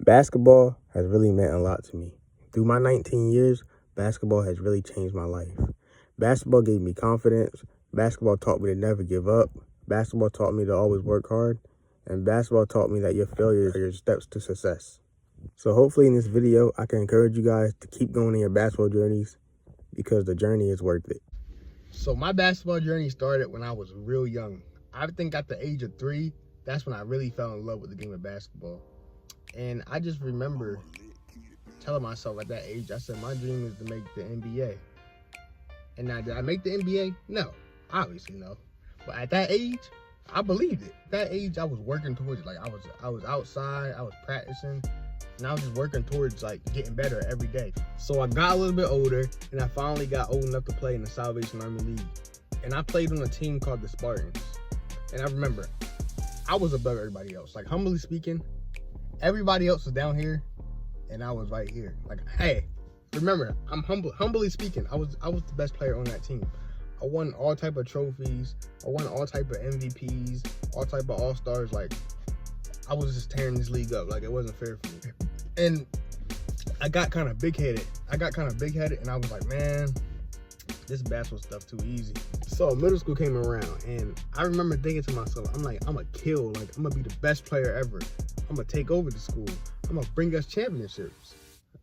Basketball has really meant a lot to me. Through my 19 years, basketball has really changed my life. Basketball gave me confidence. Basketball taught me to never give up. Basketball taught me to always work hard. And basketball taught me that your failures are your steps to success. So hopefully in this video, I can encourage you guys to keep going in your basketball journeys because the journey is worth it. So my basketball journey started when I was real young. I think at the age of 3, that's when I really fell in love with the game of basketball. And I just remember telling myself at that age, I said, my dream is to make the NBA. And now, did I make the NBA? No, obviously no. But at that age, I believed it. At that age, I was working towards it. Like I was outside, I was practicing, and I was just working towards like getting better every day. So I got a little bit older, and I finally got old enough to play in the Salvation Army League. And I played on a team called the Spartans. And I remember, I was above everybody else. Like, humbly speaking, everybody else was down here, and I was right here. Like, hey, remember, I'm humbly speaking, I was the best player on that team. I won all type of trophies. I won all type of MVPs, all type of All-Stars. Like, I was just tearing this league up. Like, it wasn't fair for me. And I got kind of big-headed. And I was like, man, this basketball stuff too easy. So middle school came around, and I remember thinking to myself, I'm like, I'm gonna kill. Like, I'm gonna be the best player ever. I'm gonna take over the school. I'm gonna bring us championships.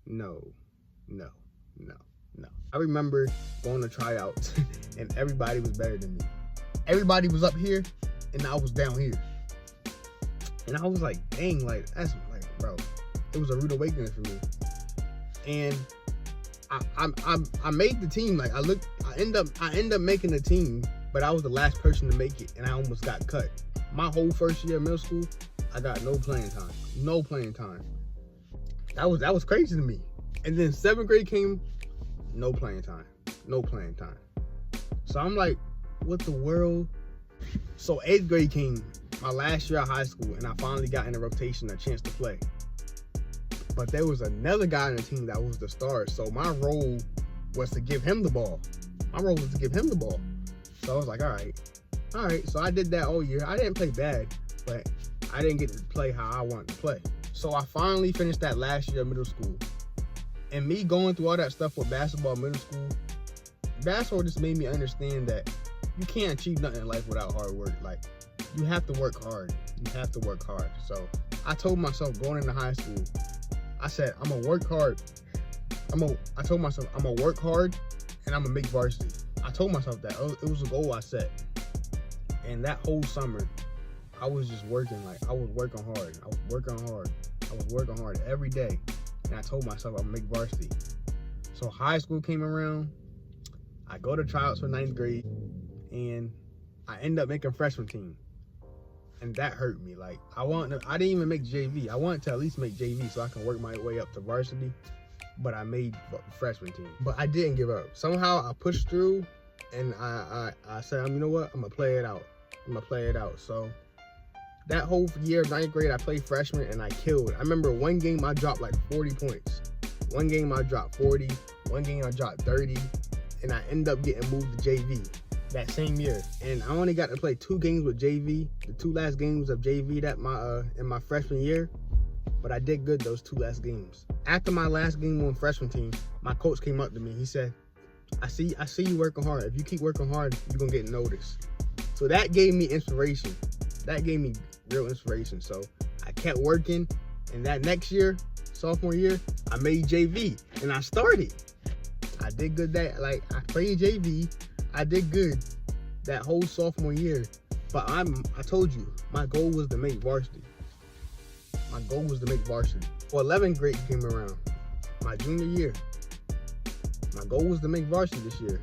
No. I remember going to tryouts, and everybody was better than me. Everybody was up here, and I was down here. And I was like, dang, like, that's like, bro, it was a rude awakening for me. And I made the team. Like, I end up making the team, but I was the last person to make it, and I almost got cut. My whole first year of middle school, I got no playing time. That was crazy to me. And then 7th grade came, no playing time. So I'm like, what the world? So 8th grade came, my last year of high school, and I finally got in the rotation, a chance to play. But there was another guy on the team that was the star. So my role was to give him the ball. So I was like, all right. So I did that all year. I didn't play bad, but I didn't get to play how I wanted to play. So I finally finished that last year of middle school. And me going through all that stuff with basketball in middle school, basketball just made me understand that you can't achieve nothing in life without hard work. Like, you have to work hard. So I told myself going into high school, I said, I'm gonna work hard. I told myself, I'm gonna work hard and I'm gonna make varsity. I told myself that. It was a goal I set. And that whole summer, I was just working. Like, I was working hard. I was working hard every day. And I told myself I'm gonna make varsity. So high school came around. I go to tryouts for 9th grade, and I end up making freshman team. And that hurt me. Like, I didn't even make JV. I wanted to at least make JV so I can work my way up to varsity. But I made freshman team. But I didn't give up. Somehow I pushed through, and I said, you know what? I'm gonna play it out. So that whole year of 9th grade, I played freshman, and I killed. I remember one game I dropped like 40 points. One game I dropped 40. One game I dropped 30. And I ended up getting moved to JV that same year. And I only got to play 2 games with JV. The 2 last games of JV in my freshman year. But I did good those 2 last games. After my last game on freshman team, my coach came up to me. He said, I see you working hard. If you keep working hard, you're going to get noticed. So that gave me inspiration. That gave me real inspiration. So I kept working, and that next year, sophomore year, I made JV, and I started. I did good I played JV. I did good that whole sophomore year. But I told you, my goal was to make varsity. Well, 11th grade came around, my junior year. My goal was to make varsity this year.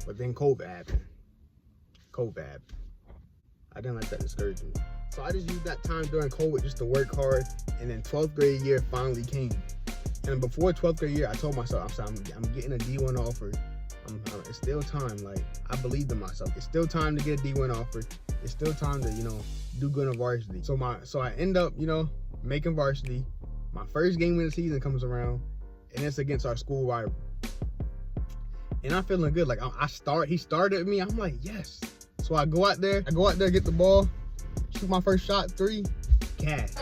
But then COVID happened. I didn't let that discourage me. So I just used that time during COVID just to work hard. And then 12th grade year finally came. And before 12th grade year, I told myself, I'm getting a D1 offer. It's still time. Like, I believed in myself. It's still time to get a D1 offer. It's still time to, do good in varsity. So I end up, making varsity. My first game of the season comes around, and it's against our school rival. And I'm feeling good. Like, he started me. I'm like, yes. So I go out there, get the ball, shoot my first shot, 3, cash.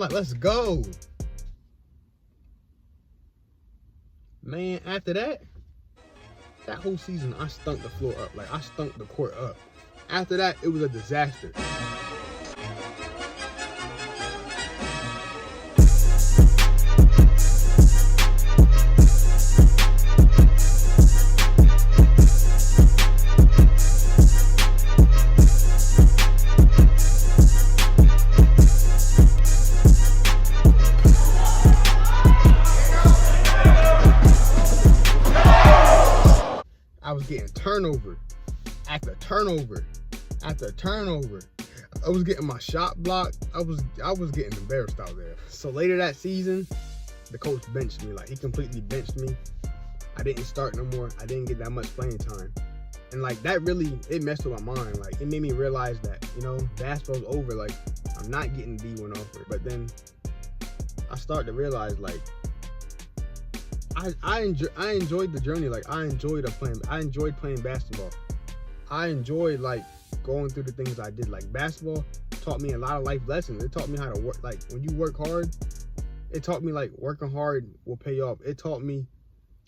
like, let's go. Man, after that whole season, I stunk the floor up. Like, I stunk the court up. After that, it was a disaster. I was getting turnover after turnover after turnover. I was getting my shot blocked. I was getting embarrassed out there. So later that season, the coach benched me. Like, he completely benched me. I didn't start no more. I didn't get that much playing time. And like, that really, it messed with my mind. Like, it made me realize that, you know, basketball's over. Like, I'm not getting D1 offer. But then I started to realize, like, I enjoyed the journey. Like, I enjoyed playing basketball. I enjoyed, like, going through the things I did. Like, basketball taught me a lot of life lessons. It taught me how to work. Like, when you work hard, it taught me, like, working hard will pay off. It taught me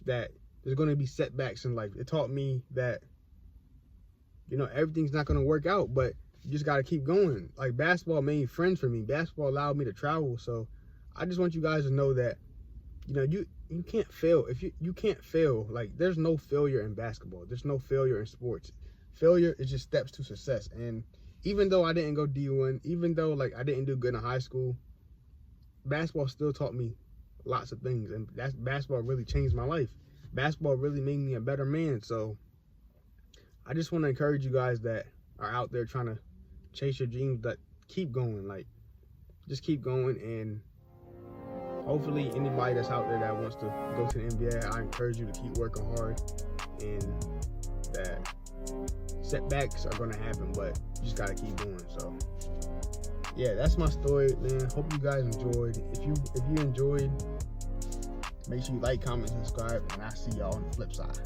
that there's going to be setbacks in life. It taught me that, you know, everything's not going to work out, but you just got to keep going. Like, basketball made friends for me. Basketball allowed me to travel. So I just want you guys to know that, you know, you can't fail. If you can't fail, like, there's no failure in basketball. There's no failure in sports. Failure is just steps to success. And even though I didn't go D1, even though, like, I didn't do good in high school, basketball still taught me lots of things. And basketball really changed my life. Basketball really made me a better man. So I just want to encourage you guys that are out there trying to chase your dreams, that keep going. Like, just keep going. And hopefully anybody that's out there that wants to go to the NBA, I encourage you to keep working hard, and that setbacks are going to happen, but you just got to keep going. So yeah, that's my story, man. Hope you guys enjoyed. If you enjoyed, make sure you like, comment, subscribe, and I'll see y'all on the flip side.